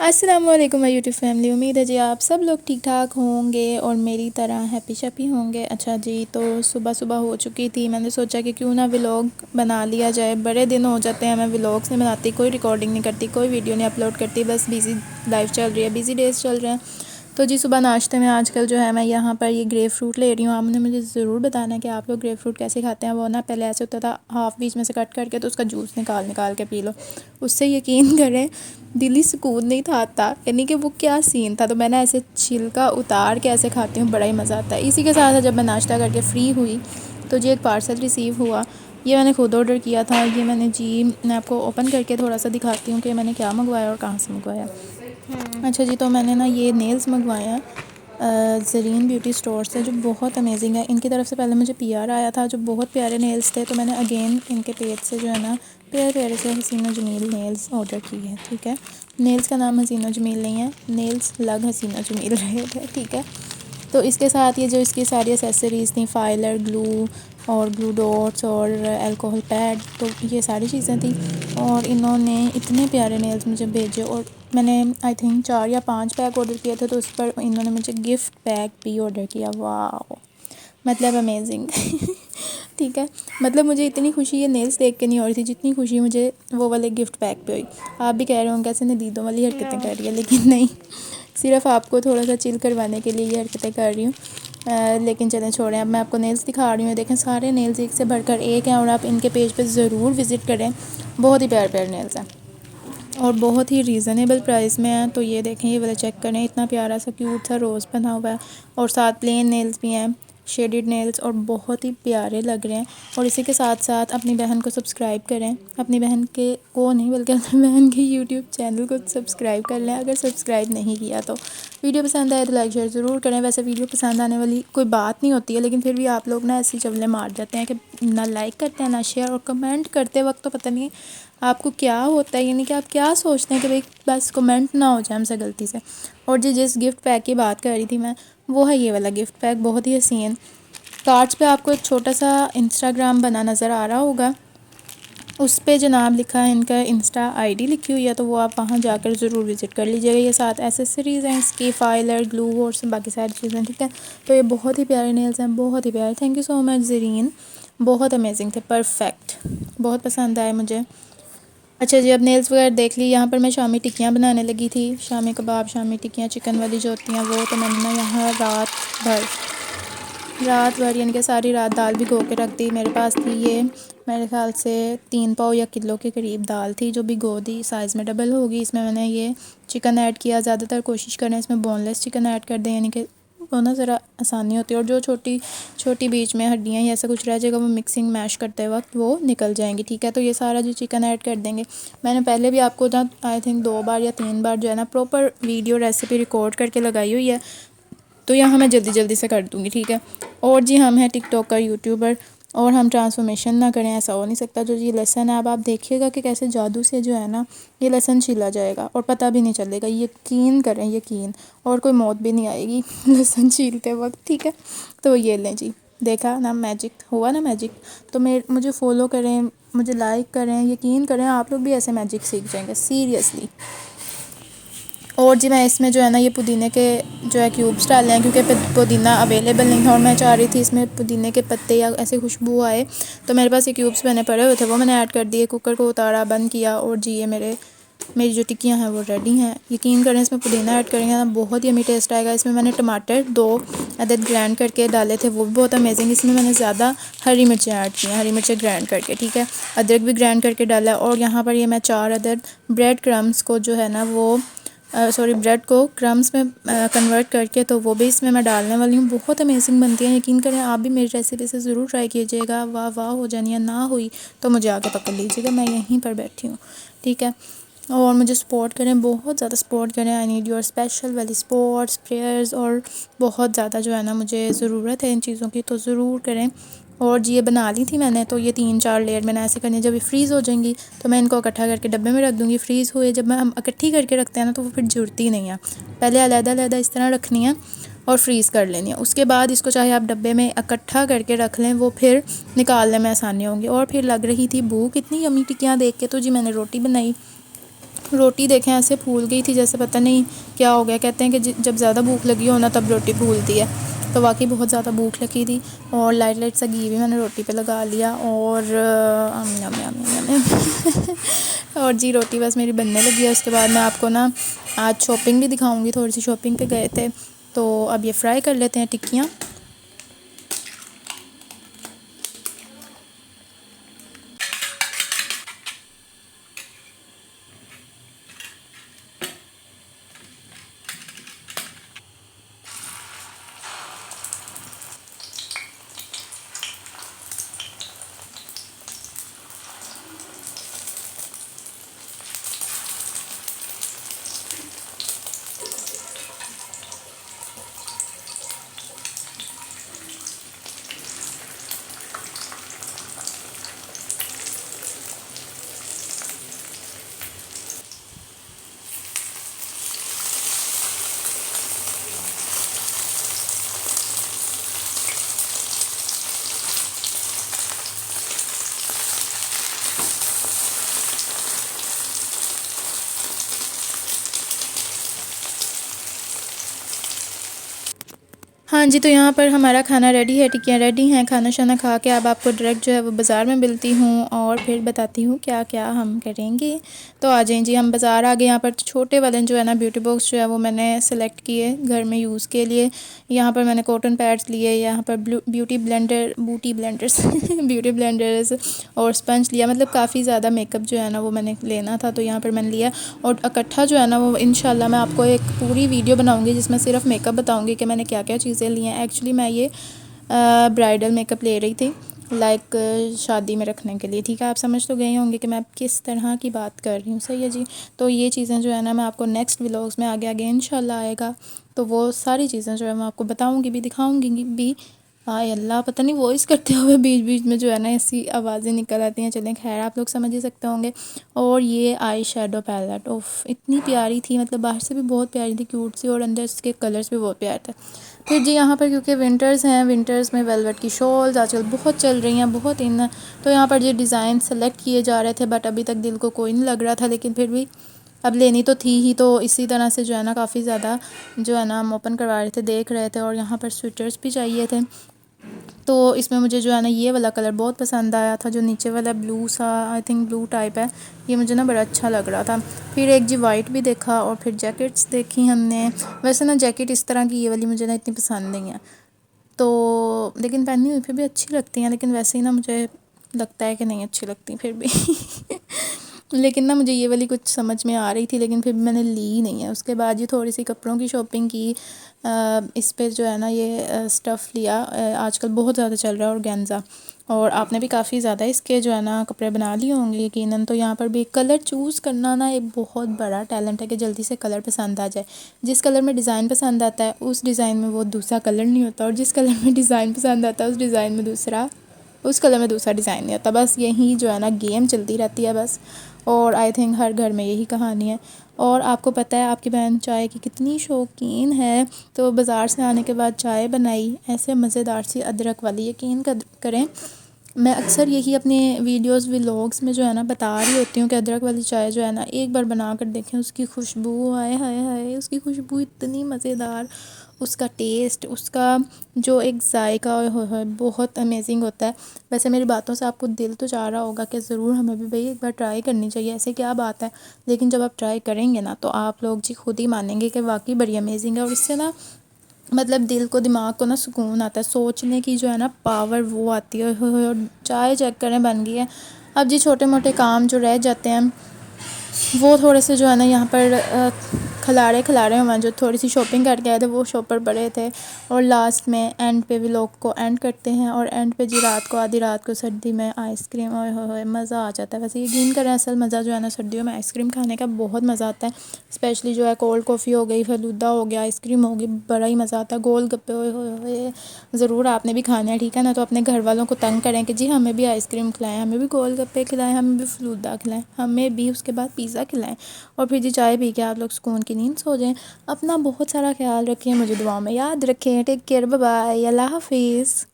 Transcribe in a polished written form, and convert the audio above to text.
अस्सलाम वालेकुम my YouTube family. उम्मीद है जी आप सब लोग ठीक ठाक होंगे और मेरी तरह हैप्पी शैप्पी होंगे। अच्छा जी, तो सुबह सुबह हो चुकी थी, मैंने सोचा कि क्यों ना व्लॉग बना लिया जाए। बड़े दिन हो जाते हैं मैं व्लॉग्स नहीं बनाती, कोई रिकॉर्डिंग नहीं करती, कोई वीडियो नहीं अपलोड करती, बस बिज़ी लाइफ चल रही है, बिज़ी डेज़ चल रहे हैं। तो जी सुबह नाश्ते में आजकल जो है मैं यहाँ पर ये ग्रेप फ्रूट ले रही हूँ। आपने मुझे ज़रूर बताना है कि आप लोग ग्रेप फ्रूट कैसे खाते हैं। वो ना पहले ऐसे होता था, हाफ़ बीच में से कट करके तो उसका जूस निकाल निकाल के पी लो, उससे यकीन करें दिली सुकून नहीं था आता, यानी कि वो क्या सीन था। तो मैंने ऐसे छिलका उतार के ऐसे खाती हूँ, बड़ा ही मज़ा आता है। इसी के साथ जब मैं नाश्ता करके फ़्री हुई तो जी एक पार्सल रिसीव हुआ। ये मैंने खुद ऑर्डर किया था। ये मैं आपको ओपन करके थोड़ा सा दिखाती हूँ कि मैंने क्या मंगवाया और कहाँ से मंगवाया। अच्छा जी, तो मैंने ना ये नेल्स मंगवाए हैं ज़रीन ब्यूटी स्टोर से, जो बहुत अमेजिंग है। इनकी तरफ से पहले मुझे पीआर आया था जो बहुत प्यारे नेल्स थे, तो मैंने अगेन इनके पेज से जो है ना प्यारे प्यारे से हसीना जमील नेल्स ऑर्डर की है। ठीक है, नेल्स का नाम हसीना जमील नहीं है, नेल्स लग हसीना जमील रहेगा। ठीक है, तो इसके साथ ये जो इसकी सारी एसेसरीज़ थी, फाइलर, ग्लू और ग्लू डॉट्स और अल्कोहल पैड, तो ये सारी चीज़ें थी। और इन्होंने इतने प्यारे नेल्स मुझे भेजे, और मैंने आई थिंक 4 या 5 पैक ऑर्डर किए थे, तो उस पर इन्होंने मुझे गिफ्ट पैक भी ऑर्डर किया। वाह, मतलब अमेजिंग। ठीक है, मतलब मुझे इतनी खुशी ये नेल्स देख के नहीं हो रही थी जितनी खुशी मुझे वो वाले गिफ्ट पैक पे हुई। आप भी कह रहे होंगे कैसे नदीदों वाली हरकतें कर रही है, लेकिन नहीं, सिर्फ आपको थोड़ा सा चिल करवाने के लिए ये हरकतें कर रही हूँ। लेकिन चलें छोड़ें, अब मैं आपको नेल्स दिखा रही हूँ। देखें, सारे नेल्स एक से बढ़कर एक हैं और आप इनके पेज पे ज़रूर विज़िट करें। बहुत ही प्यारे प्यारे नेल्स हैं और बहुत ही रीज़नेबल प्राइस में है। तो ये देखें, ये वाला चेक करें, इतना प्यारा सा क्यूट सा रोज़ बना हुआ है और साथ प्लेन नेल्स भी हैं, शेडेड नेल्स, और बहुत ही प्यारे लग रहे हैं। और इसी के साथ साथ अपनी बहन को सब्सक्राइब करें, अपनी बहन के को नहीं बल्कि अपनी बहन के यूट्यूब चैनल को सब्सक्राइब कर लें अगर सब्सक्राइब नहीं किया तो। वीडियो पसंद आए तो लाइक शेयर ज़रूर करें। वैसे वीडियो पसंद आने वाली कोई बात नहीं होती है, लेकिन फिर भी आप लोग ना ऐसी चवले मार जाते हैं कि ना लाइक करते हैं ना शेयर, और कमेंट करते वक्त तो पता नहीं आपको क्या होता है, यानी कि आप क्या सोचते हैं कि भाई बस कमेंट ना हो जाए हमसे गलती से। और जी जिस गिफ्ट पैक की बात कर रही थी मैं, वो है ये वाला गिफ्ट पैक, बहुत ही हसीन। कार्ड्स पे आपको एक छोटा सा इंस्टाग्राम बना नज़र आ रहा होगा, उस पे जनाब लिखा है, इनका इंस्टा आईडी लिखी हुई है, तो वो आप वहाँ जाकर ज़रूर विज़िट कर लीजिएगा। ये साथ एसेसरीज़ हैं इसकी, फाइलर, ग्लू और बाकी सारी चीज़ें। ठीक है, तो ये बहुत ही प्यारे नेल्स हैं, बहुत ही प्यारे। Thank you so much Zareen, बहुत अमेजिंग थे, परफेक्ट, बहुत पसंद आए मुझे। अच्छा जी, अब नेल्स वगैरह देख ली। यहाँ पर मैं शामी टिक्कियाँ बनाने लगी थी, शामी कबाब, शामी टिक्कियाँ चिकन वाली जो होती हैं वो। तो मैंने ना यहाँ रात भर यानी कि सारी रात दाल भिगो के रख दी। मेरे पास थी ये मेरे ख्याल से 3 पाव या किलो के करीब दाल थी जो भिगो दी, साइज़ में डबल होगी। इसमें मैंने ये चिकन ऐड किया। ज़्यादातर कोशिश करें इसमें बोनलेस चिकन ऐड कर दें, यानी कि वो ना ज़रा आसानी होती है, और जो छोटी छोटी बीच में हड्डियाँ या ऐसा कुछ रह जाएगा वो मिक्सिंग मैश करते वक्त वो निकल जाएंगी। ठीक है, तो ये सारा जो चिकन ऐड कर देंगे। मैंने पहले भी आपको ना आई थिंक 2 बार या 3 बार जो है ना प्रॉपर वीडियो रेसिपी रिकॉर्ड करके लगाई हुई है, तो यहाँ मैं जल्दी जल्दी से कर दूँगी। ठीक है, और जी हम हैं टिकटॉकर, यूट्यूबर, और हम ट्रांसफॉर्मेशन ना करें ऐसा हो नहीं सकता। जो ये लहसन है, अब आप देखिएगा कि कैसे जादू से जो है ना ये लहसन छिला जाएगा और पता भी नहीं चलेगा, यकीन करें, यकीन, और कोई मौत भी नहीं आएगी लहसन छीलते वक्त। ठीक है, तो ये लें जी, देखा ना मैजिक हुआ ना, मैजिक। तो मुझे फॉलो करें, मुझे लाइक करें, यकीन करें आप लोग भी ऐसे मैजिक सीख जाएंगे सीरियसली। और जी मैं इसमें जो है ना ये पुदीने के जो है क्यूब्स डाले हैं, क्योंकि पुदीना अवेलेबल नहीं था और मैं चाह रही थी इसमें पुदीने के पत्ते या ऐसे खुशबू आए, तो मेरे पास ये क्यूब्स बने पड़े हुए थे, वो मैंने ऐड कर दिए। कुकर को उतारा, बंद किया, और जी ये मेरी जो टिक्कियाँ हैं वो रेडी हैं। यकीन करें इसमें पुदीना ऐड करेंगे ना बहुत ही यम्मी टेस्ट आएगा। इसमें मैंने टमाटर 2 अदद ग्राइंड करके डाले थे, वो भी बहुत अमेजिंग। इसमें मैंने ज़्यादा हरी मिर्चें ऐड की हैं, हरी मिर्चें ग्राइंड करके। ठीक है, अदरक भी ग्राइंड करके डाला। और यहाँ पर ये मैं 4 अदद ब्रेड क्रम्स को जो है ना वो ब्रेड को क्रम्स में कन्वर्ट करके तो वो भी इसमें मैं डालने वाली हूँ। बहुत अमेजिंग बनती है, यकीन करें आप भी मेरी रेसिपी से ज़रूर ट्राई कीजिएगा। वाह वाह हो जानी है, ना हुई तो मुझे आके पकड़ लीजिएगा, मैं यहीं पर बैठी हूँ। ठीक है, और मुझे सपोर्ट करें, बहुत ज़्यादा सपोर्ट करें। आई नीड योर स्पेशल वाली सपोर्ट्स, प्रेयर्स, और बहुत ज़्यादा जो है ना मुझे ज़रूरत है इन चीज़ों की, तो ज़रूर करें। और जी ये बना ली थी मैंने, तो ये 3-4 लेयर मैंने ऐसे करनी है। जब ये फ्रीज़ हो जाएंगी तो मैं इनको इकट्ठा करके डब्बे में रख दूँगी। फ्रीज़ हुए जब हम इकट्ठी करके रखते हैं ना तो वो फिर जुड़ती नहीं है। पहले अलग-अलग इस तरह रखनी है और फ्रीज़ कर लेनी है। उसके बाद इसको चाहे आप डब्बे में इकट्ठा करके रख लें, वो फिर निकालने में आसानी होंगी। और फिर लग रही थी भूख इतनी यम्मी टिक्कियाँ देख के, तो जी मैंने रोटी बनाई। रोटी देखें ऐसे फूल गई थी जैसे पता नहीं क्या हो गया। कहते हैं कि जब ज़्यादा भूख लगी हो ना तब रोटी फूलती है। तो वाकई बहुत ज़्यादा भूख लगी थी और लाइट लाइट सा घी भी मैंने रोटी पे लगा लिया और और जी रोटी बस मेरी बनने लगी है। उसके बाद मैं आपको ना आज शॉपिंग भी दिखाऊंगी, थोड़ी सी शॉपिंग पे गए थे। तो अब ये फ्राई कर लेते हैं टिक्कियाँ। हाँ जी, तो यहाँ पर हमारा खाना रेडी है, टिक्कियाँ रेडी हैं। खाना शाना खा के अब आपको डायरेक्ट जो है वो बाज़ार में मिलती हूँ और फिर बताती हूँ क्या क्या हम करेंगे। तो आ जाएं जी, हम बाज़ार आ गए। यहाँ पर छोटे वाले जो है ना ब्यूटी बॉक्स जो है वो मैंने सेलेक्ट किए घर में यूज़ के लिए। यहाँ पर मैंने कॉटन पैड्स लिए, यहाँ पर ब्यूटी ब्लेंडर्स ब्यूटी ब्लेंडर्स और स्पंज लिया। मतलब काफ़ी ज़्यादा मेकअप जो है ना वो मैंने लेना था, तो यहाँ पर मैंने लिया। और इकट्ठा जो है ना वो इंशाल्लाह मैं आपको एक पूरी वीडियो बनाऊँगी जिसमें सिर्फ मेकअप बताऊँगी कि मैंने क्या क्या चीज़ें ली हैं। एक्चुअली मैं ये ब्राइडल मेकअप ले रही थी, लाइक शादी में रखने के लिए। ठीक है, आप समझ तो गए होंगे कि मैं किस तरह की बात कर रही हूँ। सही है जी। तो ये चीज़ें जो है ना मैं आपको नेक्स्ट व्लॉग्स में आगे आगे इंशाल्लाह आएगा, तो वो सारी चीज़ें जो है मैं आपको बताऊँगी भी, दिखाऊँगी भी। हाय अल्लाह, पता नहीं वॉइस करते हुए बीच बीच में जो है ना ऐसी आवाज़ें निकल आती हैं। चलें खैर, आप लोग समझ ही सकते होंगे। और ये आई शेडो पैलेट, ओफ इतनी प्यारी थी, मतलब बाहर से भी बहुत प्यारी थी, क्यूट सी, और अंदर इसके कलर्स भी बहुत प्यारे थे। फिर जी यहाँ पर क्योंकि विंटर्स हैं, विंटर्स में वेलवेट की शॉल्स आजकल बहुत चल रही हैं, बहुत इन। तो यहाँ पर ये डिज़ाइन सेलेक्ट किए जा रहे थे, बट अभी तक दिल को कोई नहीं लग रहा था, लेकिन फिर भी अब लेनी तो थी ही। तो इसी तरह से जो है ना काफ़ी ज़्यादा जो है ना हम ओपन करवा रहे थे, देख रहे थे। और यहाँ पर स्वेटर्स भी चाहिए थे, तो इसमें मुझे जो है ना ये वाला कलर बहुत पसंद आया था, जो नीचे वाला ब्लू सा, आई थिंक ब्लू टाइप है, ये मुझे ना बड़ा अच्छा लग रहा था। फिर एक जी वाइट भी देखा और फिर जैकेट्स देखी हमने। वैसे ना जैकेट इस तरह की ये वाली मुझे ना इतनी पसंद नहीं है, तो लेकिन पहनी हुई फिर भी अच्छी लगती हैं, लेकिन वैसे ही ना मुझे लगता है कि नहीं अच्छी लगती फिर भी लेकिन ना मुझे ये वाली कुछ समझ में आ रही थी, लेकिन फिर भी मैंने ली नहीं है। उसके बाद ये थोड़ी सी कपड़ों की शॉपिंग की। इस पे जो है ना ये स्टफ़ लिया, आजकल बहुत ज़्यादा चल रहा है ऑर्गेन्जा, और आपने भी काफ़ी ज़्यादा इसके जो है ना कपड़े बना लिए होंगे यकीनन। तो यहाँ पर भी कलर चूज़ करना ना एक बहुत बड़ा टैलेंट है कि जल्दी से कलर पसंद आ जाए। जिस कलर में डिज़ाइन पसंद आता है उस डिज़ाइन में वो दूसरा कलर नहीं होता, और जिस कलर में डिज़ाइन पसंद आता है उस कलर में दूसरा डिज़ाइन नहीं होता। बस यही जो है ना गेम चलती रहती है बस, और आई थिंक हर घर में यही कहानी है। और आपको पता है आपकी बहन चाय की कितनी शौकीन है, तो बाज़ार से आने के बाद चाय बनाई ऐसे मज़ेदार सी अदरक वाली। यकीन करें, मैं अक्सर यही अपने वीडियोस व्लॉग्स में जो है ना बता रही होती हूँ कि अदरक वाली चाय जो है ना एक बार बना कर देखें, उसकी खुशबू, हाय हाय हाय, उसकी खुशबू इतनी मज़ेदार, उसका टेस्ट, उसका जो एक जायका है बहुत अमेजिंग होता है। वैसे मेरी बातों से आपको दिल तो चाह रहा होगा कि ज़रूर हमें भी भाई एक बार ट्राई करनी चाहिए, ऐसे क्या बात है। लेकिन जब आप ट्राई करेंगे ना तो आप लोग जी खुद ही मानेंगे कि वाकई बड़ी अमेजिंग है। और इससे ना मतलब दिल को, दिमाग को ना सुकून आता है, सोचने की जो है ना पावर वो आती है। और चाय चेक करें बन गई है। अब जी छोटे मोटे काम जो रह जाते हैं वो थोड़े से जो है ना यहाँ पर खिलारे हुए हैं, जो थोड़ी सी शॉपिंग करके आए थे वो शॉपर बड़े थे। और लास्ट में एंड पे व्लॉग को एंड करते हैं, और एंड पे जी रात को, आधी रात को सर्दी में आइसक्रीम, ओए होए मज़ा आ जाता है। वैसे यकीन करें असल मज़ा जो है ना सर्दियों में आइसक्रीम खाने का बहुत मज़ा आता है। स्पेशली जो है कोल्ड कॉफ़ी हो गई, फलूदा हो गया, आइसक्रीम हो गई, बड़ा ही मज़ा आता है। गोल गप्पे, ओए होए ज़रूर आपने भी खाना है, ठीक है ना। तो अपने घर वालों को तंग करें कि जी हमें भी आइसक्रीम खिलाएं, हमें भी गोल गप्पे खिलाएं, हमें भी फलूदा खिलाएं, हमें भी उसके बाद पिज़्ज़ा खिलाएं, और फिर जी चाय पी के आप लोग सुकून की नींद सो जाएं। अपना बहुत सारा ख्याल रखें, मुझे दुआओं में याद रखें। टेक केयर, बाय बाय, अल्लाह हाफिज़।